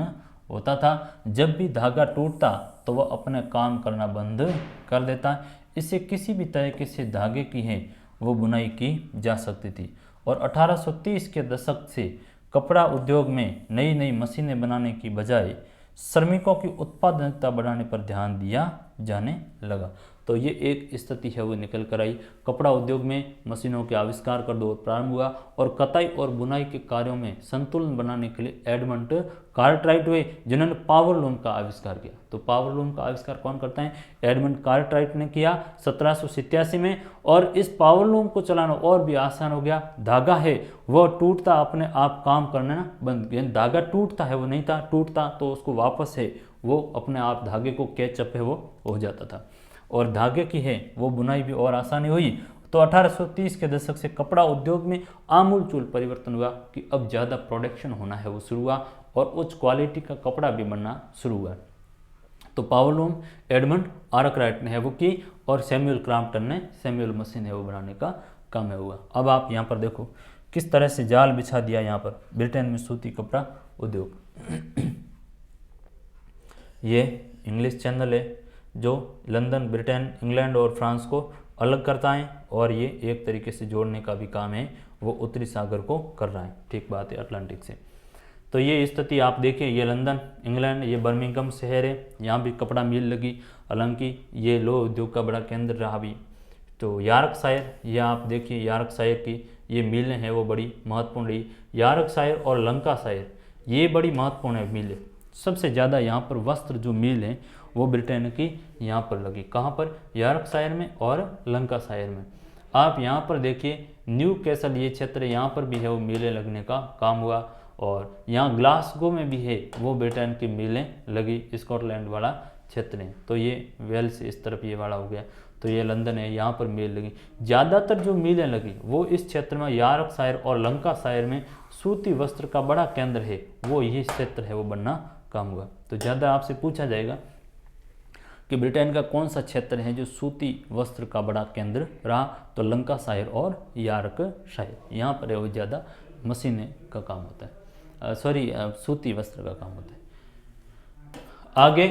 होता था। जब भी धागा टूटता तो वह अपने काम करना बंद कर देता। इससे किसी भी तरीके से धागे की है वो बुनाई की जा सकती थी और 1830 के दशक से कपड़ा उद्योग में नई नई मशीनें बनाने की बजाय श्रमिकों की उत्पादकता बढ़ाने पर ध्यान दिया जाने लगा। तो ये एक स्थिति है वो निकल कर आई। कपड़ा उद्योग में मशीनों के आविष्कार का दौर प्रारंभ हुआ और कताई और बुनाई के कार्यों में संतुलन बनाने के लिए एडमंड कार्टराइट हुए, जिन्होंने पावर लूम का आविष्कार किया। तो पावर लूम का आविष्कार कौन करता है? एडमंड कार्टराइट ने किया 1787 में। और इस पावर लूम को चलाना और भी आसान हो गया। धागा है वह टूटता अपने आप काम करना बंद, धागा टूटता है वो नहीं था, टूटता तो उसको वापस है वो अपने आप धागे को कैचअप है वो हो जाता था और धागे की है वो बुनाई भी और आसानी हुई। तो 1830 के दशक से कपड़ा उद्योग में आमूलचूल परिवर्तन हुआ कि अब ज़्यादा प्रोडक्शन होना है वो शुरू हुआ और उच्च क्वालिटी का कपड़ा भी बनना शुरू हुआ। तो पावर लूम एडमंड आर्कराइट ने है वो की और सैमुअल क्रॉम्पटन ने सैमुअल मशीन है वो बनाने का काम है हुआ। अब आप यहाँ पर देखो किस तरह से जाल बिछा दिया यहाँ पर ब्रिटेन में सूती कपड़ा उद्योग। ये इंग्लिश चैनल है जो लंदन, ब्रिटेन, इंग्लैंड और फ्रांस को अलग करता है और ये एक तरीके से जोड़ने का भी काम है वो उत्तरी सागर को कर रहा है। ठीक बात है, अटलांटिक से। तो ये स्थिति आप देखिए, ये लंदन, इंग्लैंड, ये बर्मिंघम शहर है, यहाँ भी कपड़ा मिल लगी। हालांकि ये लोह उद्योग का बड़ा केंद्र रहा भी। तो यॉर्कशायर, ये आप देखिए यॉर्कशायर की ये मिलें हैं वो बड़ी महत्वपूर्ण रही। यॉर्कशायर और लंकाशायर ये बड़ी महत्वपूर्ण है मिलें। सबसे ज़्यादा यहाँ पर वस्त्र जो मिल है वो ब्रिटेन की यहाँ पर लगी। कहाँ पर? यॉर्कशायर में और लंकाशायर में। आप यहाँ पर देखिए न्यू कैसल ये क्षेत्र, यहाँ पर भी है वो मिलें लगने का काम हुआ और यहाँ ग्लासगो में भी है वो ब्रिटेन की मिलें लगी, स्कॉटलैंड वाला क्षेत्र है। तो ये वेल्स इस तरफ ये वाला हो गया। तो ये लंदन है, यहाँ पर मिल लगी। ज़्यादातर जो मिलें लगी वो इस क्षेत्र में यॉर्कशायर और लंकाशायर में सूती वस्त्र का बड़ा केंद्र है वो ये क्षेत्र है वो बनना काम हुआ। तो ज़्यादा आपसे पूछा जाएगा कि ब्रिटेन का कौन सा क्षेत्र है जो सूती वस्त्र का बड़ा केंद्र रहा, तो लंकाशायर और यॉर्कशायर, यहाँ पर वो ज़्यादा मशीनें का काम होता है, सूती वस्त्र का काम होता है। आगे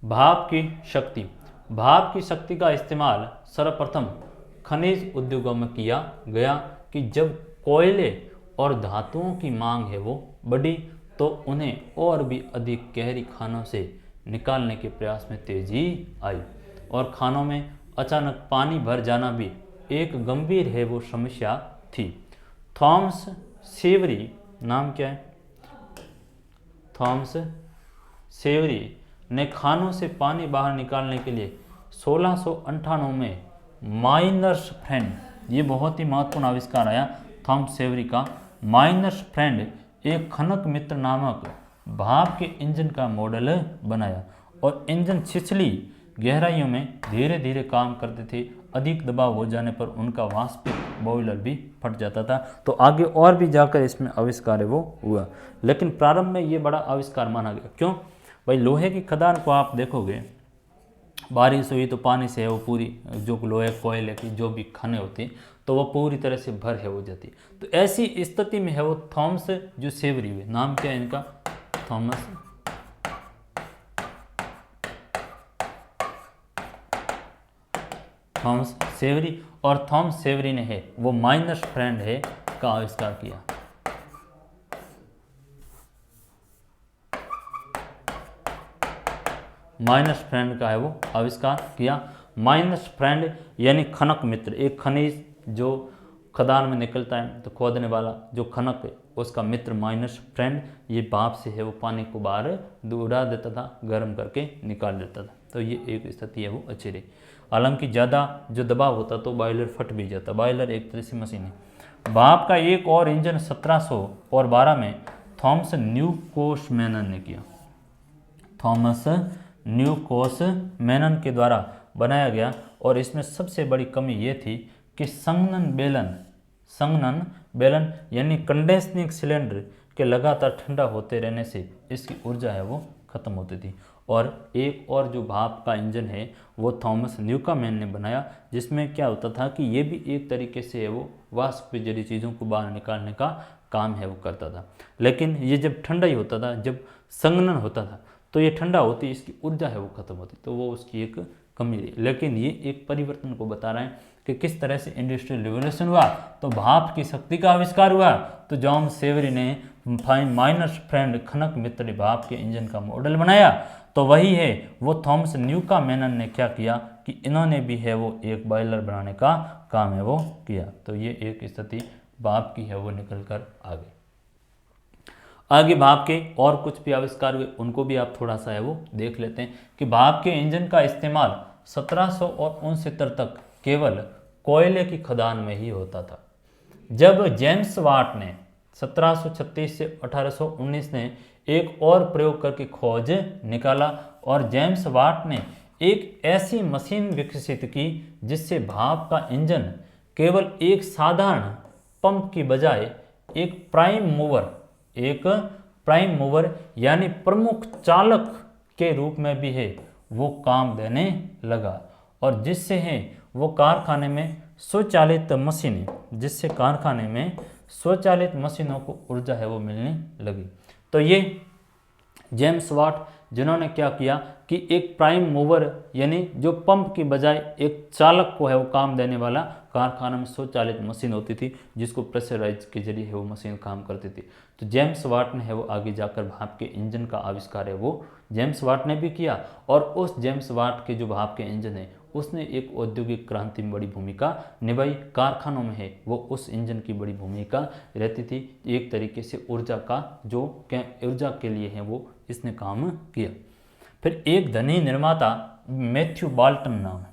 भाप की शक्ति। भाप की शक्ति का इस्तेमाल सर्वप्रथम खनिज उद्योगों में किया गया कि जब कोयले और धातुओं की मांग है वो बढ़ी तो उन्हें और भी अधिक गहरी खानों से निकालने के प्रयास में तेजी आई और खानों में अचानक पानी भर जाना भी एक गंभीर है वो समस्या थी। थॉमस सेवरी, नाम क्या है? थॉमस सेवरी ने खानों से पानी बाहर निकालने के लिए 1698 में माइनर्स फ्रेंड, ये बहुत ही महत्वपूर्ण आविष्कार आया थॉमस सेवरी का। माइनर्स फ्रेंड एक खनक मित्र नामक भाप के इंजन का मॉडल बनाया और इंजन छिछली गहराइयों में धीरे धीरे काम करते थे। अधिक दबाव हो जाने पर उनका वाष्पिक बॉयलर भी फट जाता था। तो आगे और भी जाकर इसमें आविष्कार है वो हुआ, लेकिन प्रारंभ में ये बड़ा आविष्कार माना गया। क्यों भाई? लोहे की खदान को आप देखोगे, बारिश हुई तो पानी से है वो पूरी जो लोहे कोयले की जो भी खाने होती हैं तो वो पूरी तरह से भर है हो जाती है। तो ऐसी स्थिति में है वो थॉमस जो सेवरी हुए, नाम क्या है इनका? थॉमस सेवरी। और थॉमस सेवरी ने है वो माइनर्स फ्रेंड है का आविष्कार किया। माइनर्स फ्रेंड का है वो आविष्कार किया। माइनर्स फ्रेंड यानी खनक मित्र, एक खनिज जो खदान में निकलता है तो खोदने वाला जो खनक है उसका मित्र माइनर्स फ्रेंड, ये भाप से है वो पानी को बाहर उड़ा देता था, गर्म करके निकाल देता था। तो ये एक स्थिति है वो अच्छी रही। हालांकि ज़्यादा जो दबाव होता तो बॉयलर फट भी जाता। बॉयलर एक तरह से मशीन है। भाप का एक और इंजन 1712 में थॉमस न्यूकोस मैनन ने किया। थॉमस न्यूकोस मैनन के द्वारा बनाया गया और इसमें सबसे बड़ी कमी ये थी कि संघनन बेलन यानी कंडेंसिंग सिलेंडर के लगातार ठंडा होते रहने से इसकी ऊर्जा है वो खत्म होती थी और एक और जो भाप का इंजन है वो थॉमस न्यूकामैन ने बनाया, जिसमें क्या होता था कि ये भी एक तरीके से है वो वाष्प के जरिए चीज़ों को बाहर निकालने का काम है वो करता था। लेकिन ये जब ठंडा ही होता था, जब संघनन होता था, तो ये ठंडा होती इसकी ऊर्जा है वो खत्म होती, तो वो उसकी एक कमी रही। लेकिन ये एक परिवर्तन को बता रहे हैं कि किस तरह से इंडस्ट्रियल रिवोल्यूशन हुआ तो भाप की शक्ति का आविष्कार हुआ। तो जॉन सेवरी ने माइनस फ्रेंड खनक मित्र भाप के इंजन का मॉडल बनाया। तो वही है वो थॉमस न्यूकामैन ने क्या किया कि इन्होंने भी है वो एक बॉयलर बनाने का काम है वो किया। तो ये एक स्थिति भाप की है वो निकल कर आ गई। आगे भाप के और कुछ भी आविष्कार हुए, उनको भी आप थोड़ा सा है वो देख लेते हैं कि भाप के इंजन का इस्तेमाल 1769 तक केवल कोयले की खदान में ही होता था। जब जेम्स वाट ने 1736 से 1819 ने एक और प्रयोग करके खोज निकाला और जेम्स वाट ने एक ऐसी मशीन विकसित की जिससे भाप का इंजन केवल एक साधारण पंप की बजाय एक प्राइम मूवर यानी प्रमुख चालक के रूप में भी है वो काम देने लगा, और जिससे है वो कारखाने में स्वचालित मशीनों को ऊर्जा है वो मिलने लगी। तो ये जेम्स वाट जिन्होंने क्या किया कि एक प्राइम मूवर यानी जो पंप की बजाय एक चालक को है वो काम देने वाला कारखाना में स्वचालित मशीन होती थी जिसको प्रेशराइज के जरिए है वो मशीन काम करती थी। तो जेम्स वाट ने है वो आगे जाकर भाप के इंजन का आविष्कार है वो जेम्स वाट ने भी किया, और उस जेम्स वाट के जो भाप के इंजन है उसने एक औद्योगिक क्रांति में बड़ी भूमिका निभाई। कारखानों में है वो उस इंजन की बड़ी भूमिका रहती थी। एक तरीके से ऊर्जा के लिए है वो इसने काम किया। फिर एक धनी निर्माता मैथ्यू बाल्टन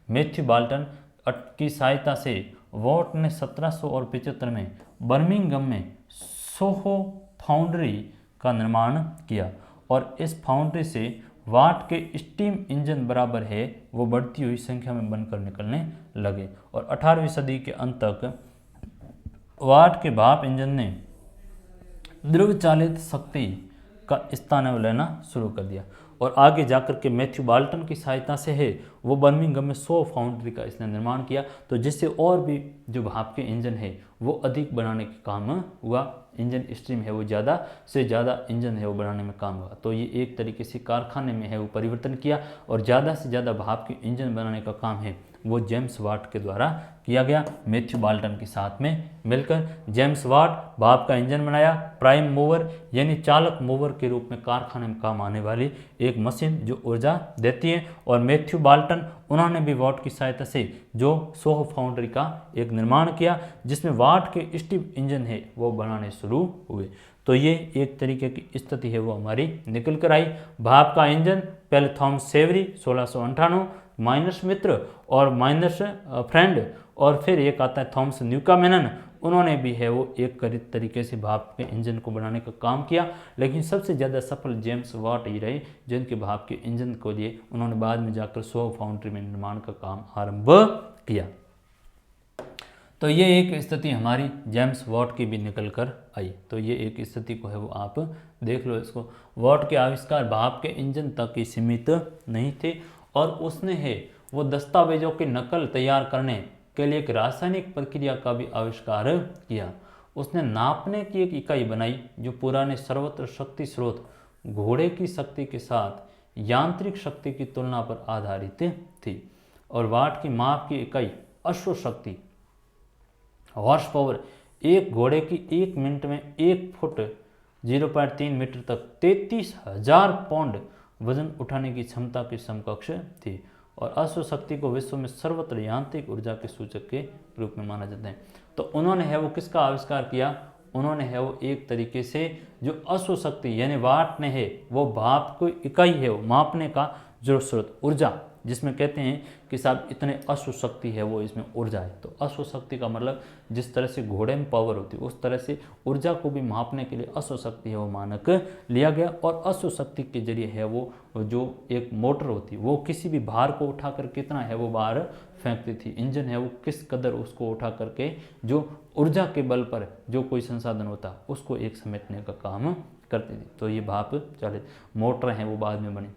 मैथ्यू बाल्टन की सहायता से वॉट ने 1775 में बर्मिंघम में सोहो फाउंड्री का निर्माण किया, और इस फाउंड्री से वाट के स्टीम इंजन बराबर है वो बढ़ती हुई संख्या में बनकर निकलने लगे, और 18वीं सदी के अंत तक वाट के भाप इंजन ने द्रव चालित शक्ति का स्थान लेना शुरू कर दिया, और आगे जाकर के मैथ्यू बाल्टन की सहायता से है वो बर्मिंघम में 100 फाउंड्री का इसने निर्माण किया, तो जिससे और भी जो भाप के इंजन है वो अधिक बनाने के काम हुआ। इंजन स्ट्रीम है वो ज़्यादा से ज़्यादा इंजन है वो बनाने में काम हुआ। तो ये एक तरीके से कारखाने में है वो परिवर्तन किया, और ज़्यादा से ज़्यादा भाप के इंजन बनाने का काम है वो जेम्स वाट के द्वारा किया गया मैथ्यू बाल्टन के साथ में मिलकर। जेम्स वाट भाप का इंजन बनाया, प्राइम मूवर यानी चालक मूवर के रूप में कारखाने में काम आने वाली एक मशीन जो ऊर्जा देती है, और मैथ्यू बाल्टन उन्होंने भी वाट की सहायता से जो सोहो फाउंड्री का एक निर्माण किया जिसमें वाट के स्टीम इंजन है वो बनाने शुरू हुए। तो ये एक तरीके की स्थिति है वो हमारी निकल कर आई। भाप का इंजन पहले थॉमस सेवरी 1698, माइनस मित्र और माइनस फ्रेंड, और फिर एक आता है थॉमस न्यूकामैन, उन्होंने भी है वो एक तरीके से भाप के इंजन को बनाने का काम किया। लेकिन सबसे ज़्यादा सफल जेम्स वाट ही रहे जिनके भाप के इंजन को लिए उन्होंने बाद में जाकर सोहो फाउंड्री में निर्माण का काम आरंभ किया। तो ये एक स्थिति हमारी जेम्स वाट की भी निकल कर आई। तो ये एक स्थिति को है वो आप देख लो इसको। वाट के आविष्कार भाप के इंजन तक ही सीमित नहीं थे, और उसने है वो दस्तावेजों की नकल तैयार करने के लिए एक रासायनिक प्रक्रिया का भी आविष्कार किया। उसने नापने की एक इकाई बनाई जो पुराने सर्वत्र शक्ति स्रोत घोड़े की शक्ति के साथ यांत्रिक शक्ति की तुलना पर आधारित थी, और वाट की माप की इकाई अश्व शक्ति हॉर्स पावर एक घोड़े की 1 मिनट में 1 फुट 0.3 मीटर तक 33,000 पाउंड वजन उठाने की क्षमता के समकक्ष थी, और अश्व शक्ति को विश्व में सर्वत्र यांत्रिक ऊर्जा के सूचक के रूप में माना जाता है। तो उन्होंने है वो किसका आविष्कार किया? उन्होंने है वो एक तरीके से जो अश्व शक्ति यानी वाट ने है वो भाप को इकाई है वो मापने का जो स्रोत ऊर्जा, जिसमें कहते हैं कि साहब इतने अश्व शक्ति है वो इसमें ऊर्जा है। तो अश्व शक्ति का मतलब जिस तरह से घोड़े में पावर होती है उस तरह से ऊर्जा को भी मापने के लिए अश्व शक्ति है वो मानक लिया गया, और अश्व शक्ति के जरिए है वो जो एक मोटर होती है वो किसी भी भार को उठाकर कितना है वो भार फेंकती थी। इंजन है वो किस कदर उसको उठा करके जो ऊर्जा के बल पर जो कोई संसाधन होता उसको एक समेटने का काम करती थी। तो ये भाप चालित मोटर हैं वो बाद में बनी।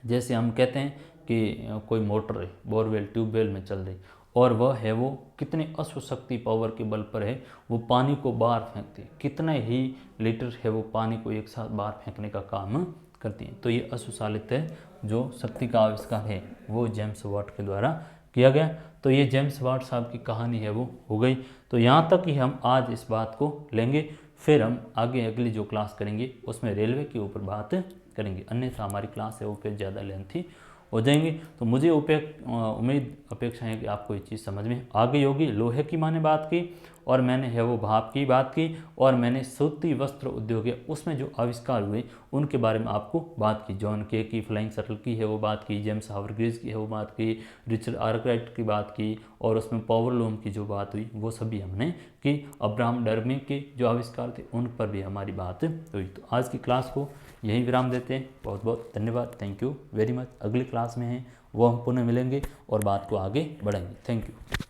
जैसे हम कहते हैं कि कोई मोटर है बोरवेल ट्यूबवेल में चल रही और वह है वो कितने अश्वशक्ति पावर के बल पर है वो पानी को बाहर फेंकती है, कितने ही लीटर है वो पानी को एक साथ बाहर फेंकने का काम करती है। तो ये अश्वचालित है जो शक्ति का आविष्कार है वो जेम्स वाट के द्वारा किया गया। तो ये जेम्स वाट साहब की कहानी है वो हो गई। तो यहाँ तक ही हम आज इस बात को लेंगे, फिर हम आगे अगली जो क्लास करेंगे उसमें रेलवे के ऊपर बात करेंगे, अन्यथा हमारी क्लास है वो फिर ज़्यादा लेंथी हो जाएंगे। तो मुझे उम्मीद अपेक्षा है कि आपको ये चीज़ समझ में आ गई होगी। लोहे की मैंने बात की और मैंने है वो भाप की बात की और मैंने सूती वस्त्र उद्योग है उसमें जो आविष्कार हुए उनके बारे में आपको बात की। जॉन के की फ्लाइंग शटल की है वो बात की, जेम्स हावरग्रीज की है वो बात की, रिचर्ड आर्कराइट की बात की और उसमें पावर लूम की जो बात हुई वो सभी हमने की। अब्राहम डर्मी के जो आविष्कार थे उन पर भी हमारी बात हुई। तो आज की क्लास को यही विराम देते हैं। बहुत बहुत धन्यवाद, थैंक यू वेरी मच। अगली क्लास में है वो हम पुनः मिलेंगे और बात को आगे बढ़ाएंगे। Thank you.